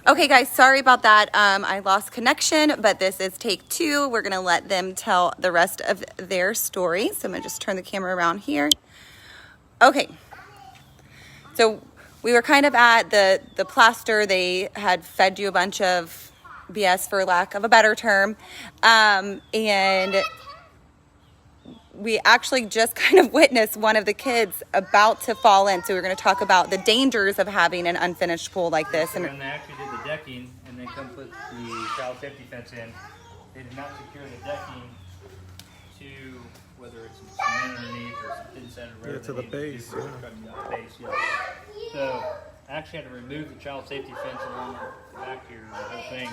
Okay, guys, sorry about that. I lost connection, but this is take 2. We're going to let them tell the rest of their story. So I'm going to just turn the camera around here. Okay. So we were kind of at the plaster. They had fed you a bunch of BS, for lack of a better term. And we actually just kind of witnessed one of the kids about to fall in. So we're going to talk about the dangers of having an unfinished pool like this. So when they actually did the decking and then come put the child safety fence in, they did not secure the decking to whether it's some cement underneath or some thin sand or whatever. To the base. So I actually had to remove the child safety fence along the back here, the whole thing,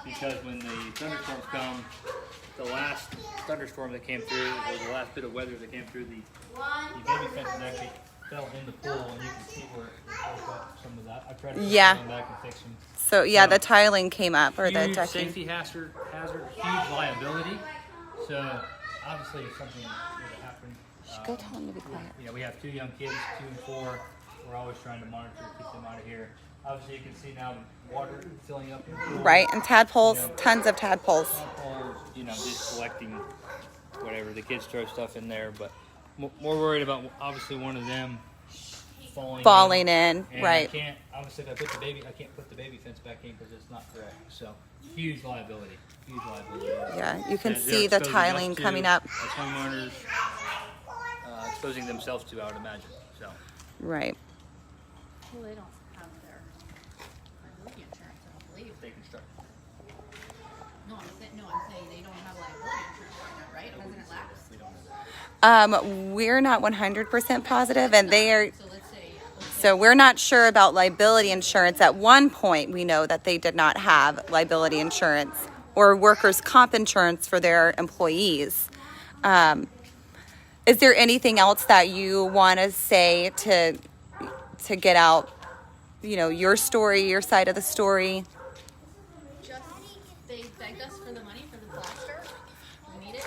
because when the thunderstorms come, the last thunderstorm that came through, or the last bit of weather that came through, the baby fences actually fell in the pool, and you can see where it broke up some of that. I tried to put them back and fix them. So yeah, the tiling came up, or the Huge decking. safety hazard, huge liability. So obviously, if something were to happen, Go tell them to be quiet. you know, we have 2 young kids, 2 and 4. We're always trying to monitor, keep them out of here. Obviously, you can see now the water filling up in the pool. Right, and tadpoles, You know, tons of tadpoles. Tadpoles, you know, just collecting whatever. The kids throw stuff in there, but more worried about obviously one of them falling in. And right. I can't, obviously, if I can't put the baby fence back in because it's not correct. So huge liability. Yeah, you can They're see the exposing tiling us to, coming up. as homeowners, exposing themselves to, I would imagine. So. Right. Well, they don't have their liability insurance, I don't believe. They construct. No, I'm saying they don't have liability insurance right now, right? Hasn't it lapsed? We don't know. We're not 100% positive, and they are. So let's say So we're not sure about liability insurance. At one point, we know that they did not have liability insurance or workers' comp insurance for their employees. Is there anything else that you want to say to get out, you know, your story, your side of the story? just they begged us for the money for the plaster. We need it.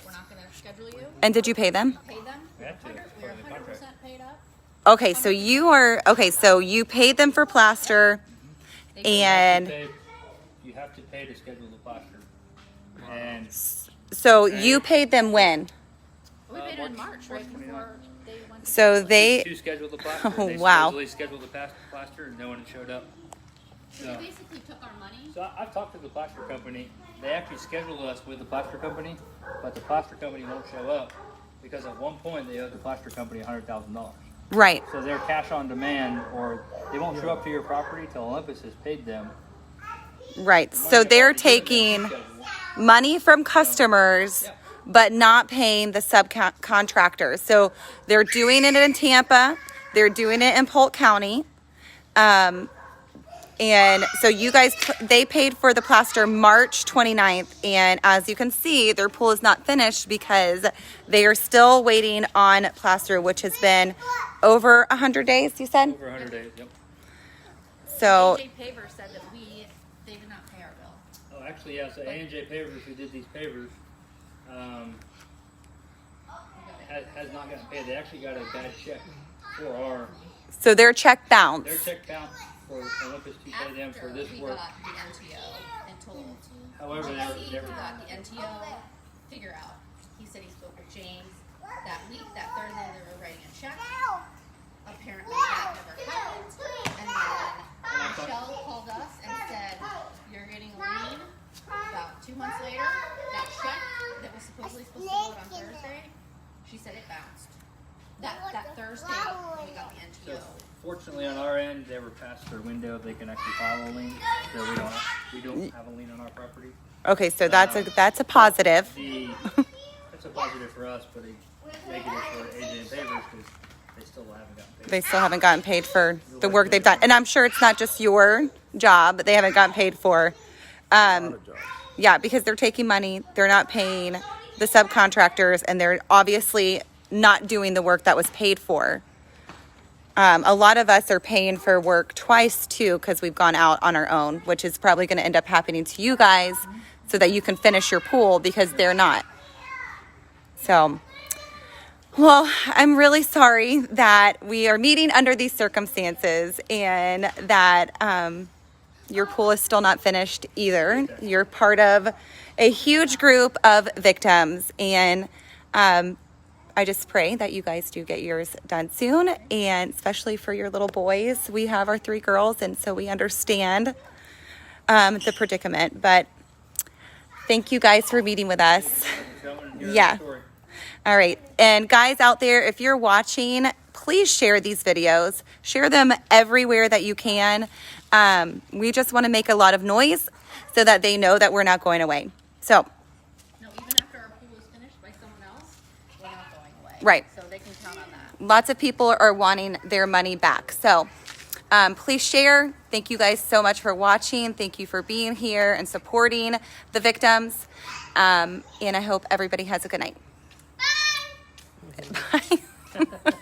We're not going to schedule you. And did you pay them? Pay them. We have to. We're Part of the 100% contract. paid up. Okay, so you paid them for plaster, and You have to pay to schedule the plaster. And so you paid them when? We paid it in March, right before they went. So they, to schedule the plaster. Oh, They wow. supposedly scheduled the plaster and no one showed up. So they basically took our money. So I've talked to the plaster company. They actually scheduled us with the plaster company, but the plaster company won't show up because at one point they owed the plaster company $100,000. right, So they're cash on demand, or they won't show up to your property till Olympus has paid them. right. So they're taking money from customers, but not paying the subcontractors. So they're doing it in Tampa. They're doing it in Polk County. And so you guys, they paid for the plaster March 29th. And as you can see, their pool is not finished because they are still waiting on plaster, which has been over 100 days, you said? Over 100 days, yep. So, AJ Paver said that they did not pay our bill. Oh, actually, yeah, so A&J Pavers, who did these pavers, has not gotten paid. They actually got a bad check for so their check bounced. their check bounced for Olympus to pay them for this we work. got the NTO and told However, they we were got the NTO figure out. He said he spoke with James that week, that Thursday they were writing a check. Apparently that never happened. And then Michelle called us and said, you're getting a lien. About 2 months later, that check that was supposed to go out on Thursday, she said it bounced. That Thursday we got the NTO. So fortunately, on our end, they were past their window. They can actually file a lien, so we don't have a lien on our property. Okay, so that's a positive. That's a positive for us, but a negative for AJ and Pavers because they still haven't gotten paid. They still haven't gotten paid for the work they've done. And I'm sure it's not just your job that they haven't gotten paid for. Yeah, because they're taking money, they're not paying the subcontractors, and they're obviously not doing the work that was paid for. A lot of us are paying for work twice too because we've gone out on our own, which is probably going to end up happening to you guys so that you can finish your pool because they're not. So, well, I'm really sorry that we are meeting under these circumstances and that your pool is still not finished either. You're part of a huge group of victims, and I just pray that you guys do get yours done soon, and especially for your little boys. We have our 3 girls, and so we understand the predicament. But thank you guys for meeting with us. Yeah. All right. And guys out there, if you're watching, please share these videos. Share them everywhere that you can. We just want to make a lot of noise so that they know that we're not going away. So, No, even after our pool is finished by someone else, we're not going away. Right. So they can count on that. lots of people are wanting their money back. So please share. Thank you guys so much for watching. Thank you for being here and supporting the victims. And I hope everybody has a good night. Bye. Bye.